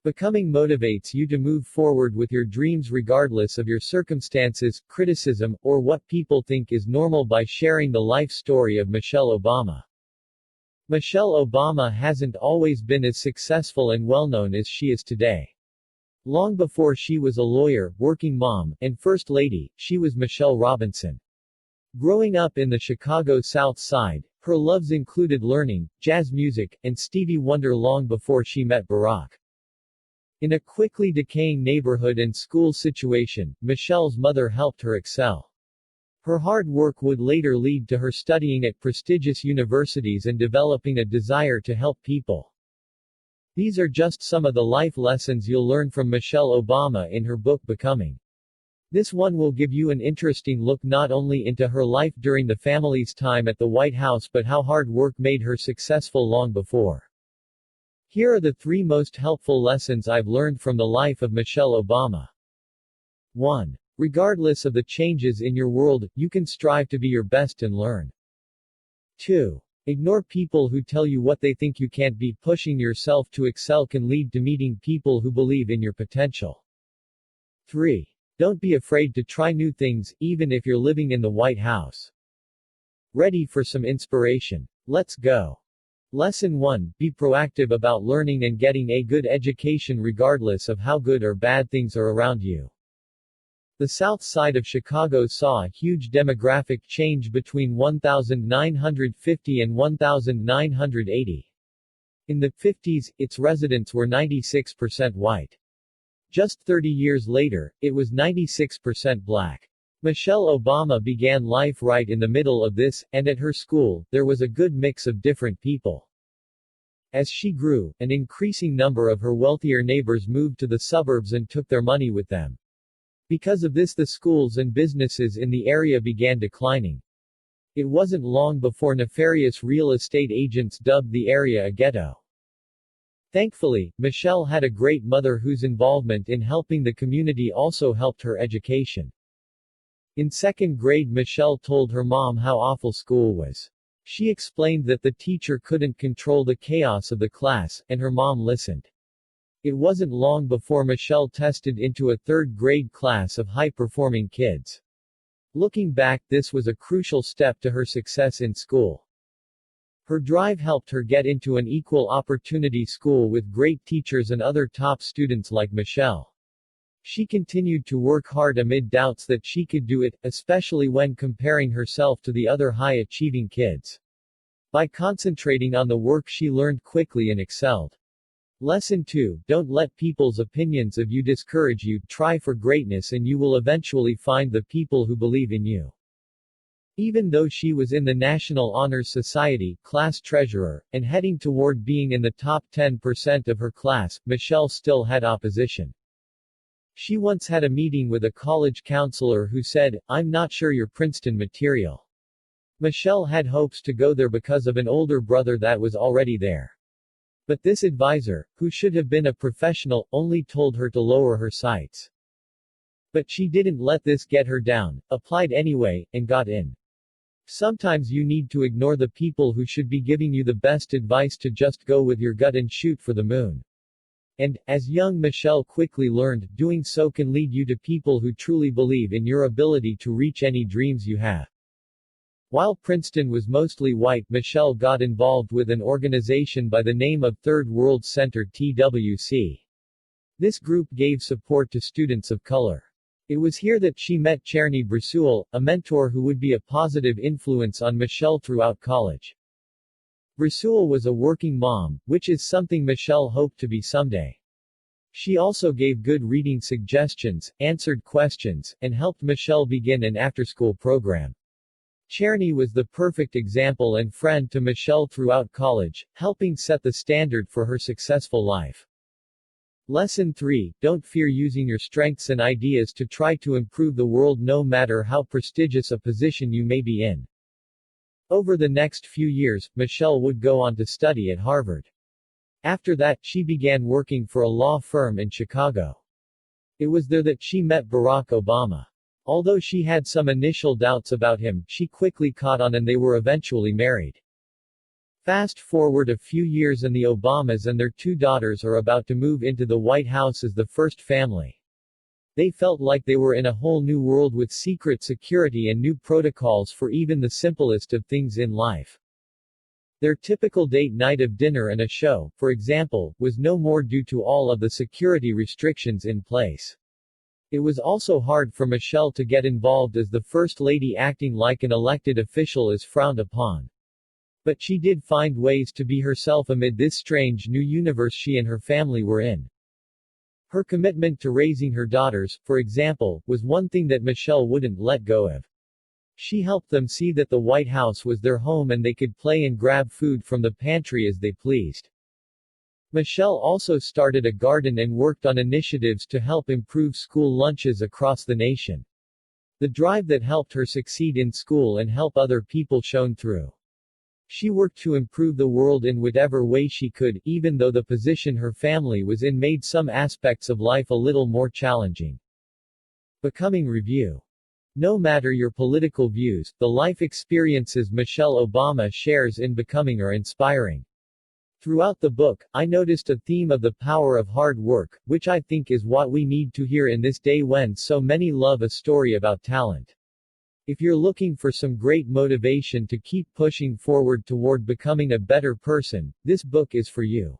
Becoming motivates you to move forward with your dreams regardless of your circumstances, criticism, or what people think is normal by sharing the life story of Michelle Obama. Michelle Obama hasn't always been as successful and well-known as she is today. Long before she was a lawyer, working mom, and first lady, she was Michelle Robinson. Growing up in the Chicago South Side, her loves included learning, jazz music, and Stevie Wonder long before she met Barack. In a quickly decaying neighborhood and school situation, Michelle's mother helped her excel. Her hard work would later lead to her studying at prestigious universities and developing a desire to help people. These are just some of the life lessons you'll learn from Michelle Obama in her book Becoming. This one will give you an interesting look not only into her life during the family's time at the White House but how hard work made her successful long before. Here are the 3 most helpful lessons I've learned from the life of Michelle Obama. 1. Regardless of the changes in your world, you can strive to be your best and learn. 2. Ignore people who tell you what they think you can't be. Pushing yourself to excel can lead to meeting people who believe in your potential. 3. Don't be afraid to try new things, even if you're living in the White House. Ready for some inspiration? Let's go. Lesson 1. Be proactive about learning and getting a good education regardless of how good or bad things are around you. The South Side of Chicago saw a huge demographic change between 1950 and 1980. In the 50s, its residents were 96% white. Just 30 years later, it was 96% black. Michelle Obama began life right in the middle of this, and at her school, there was a good mix of different people. As she grew, an increasing number of her wealthier neighbors moved to the suburbs and took their money with them. Because of this, the schools and businesses in the area began declining. It wasn't long before nefarious real estate agents dubbed the area a ghetto. Thankfully, Michelle had a great mother whose involvement in helping the community also helped her education. In 2nd grade, Michelle told her mom how awful school was. She explained that the teacher couldn't control the chaos of the class, and her mom listened. It wasn't long before Michelle tested into a 3rd grade class of high-performing kids. Looking back, this was a crucial step to her success in school. Her drive helped her get into an equal opportunity school with great teachers and other top students like Michelle. She continued to work hard amid doubts that she could do it, especially when comparing herself to the other high-achieving kids. By concentrating on the work, she learned quickly and excelled. Lesson 2. Don't let people's opinions of you discourage you. Try for greatness and you will eventually find the people who believe in you. Even though she was in the National Honor Society, class treasurer, and heading toward being in the top 10% of her class, Michelle still had opposition. She once had a meeting with a college counselor who said, "I'm not sure you're Princeton material." Michelle had hopes to go there because of an older brother that was already there. But this advisor, who should have been a professional, only told her to lower her sights. But she didn't let this get her down, applied anyway, and got in. Sometimes you need to ignore the people who should be giving you the best advice to just go with your gut and shoot for the moon. And, as young Michelle quickly learned, doing so can lead you to people who truly believe in your ability to reach any dreams you have. While Princeton was mostly white, Michelle got involved with an organization by the name of Third World Center (TWC). This group gave support to students of color. It was here that she met Cherny Brasoul, a mentor who would be a positive influence on Michelle throughout college. Brasoul was a working mom, which is something Michelle hoped to be someday. She also gave good reading suggestions, answered questions, and helped Michelle begin an after-school program. Cherny was the perfect example and friend to Michelle throughout college, helping set the standard for her successful life. Lesson 3. Don't fear using your strengths and ideas to try to improve the world no matter how prestigious a position you may be in. Over the next few years, Michelle would go on to study at Harvard. After that, she began working for a law firm in Chicago. It was there that she met Barack Obama. Although she had some initial doubts about him, she quickly caught on and they were eventually married. Fast forward a few years and the Obamas and their two daughters are about to move into the White House as the first family. They felt like they were in a whole new world with secret security and new protocols for even the simplest of things in life. Their typical date night of dinner and a show, for example, was no more due to all of the security restrictions in place. It was also hard for Michelle to get involved as the First Lady acting like an elected official is frowned upon. But she did find ways to be herself amid this strange new universe she and her family were in. Her commitment to raising her daughters, for example, was one thing that Michelle wouldn't let go of. She helped them see that the White House was their home and they could play and grab food from the pantry as they pleased. Michelle also started a garden and worked on initiatives to help improve school lunches across the nation. The drive that helped her succeed in school and help other people shone through. She worked to improve the world in whatever way she could, even though the position her family was in made some aspects of life a little more challenging. Becoming Review. No matter your political views, the life experiences Michelle Obama shares in Becoming are inspiring. Throughout the book, I noticed a theme of the power of hard work, which I think is what we need to hear in this day when so many love a story about talent. If you're looking for some great motivation to keep pushing forward toward becoming a better person, this book is for you.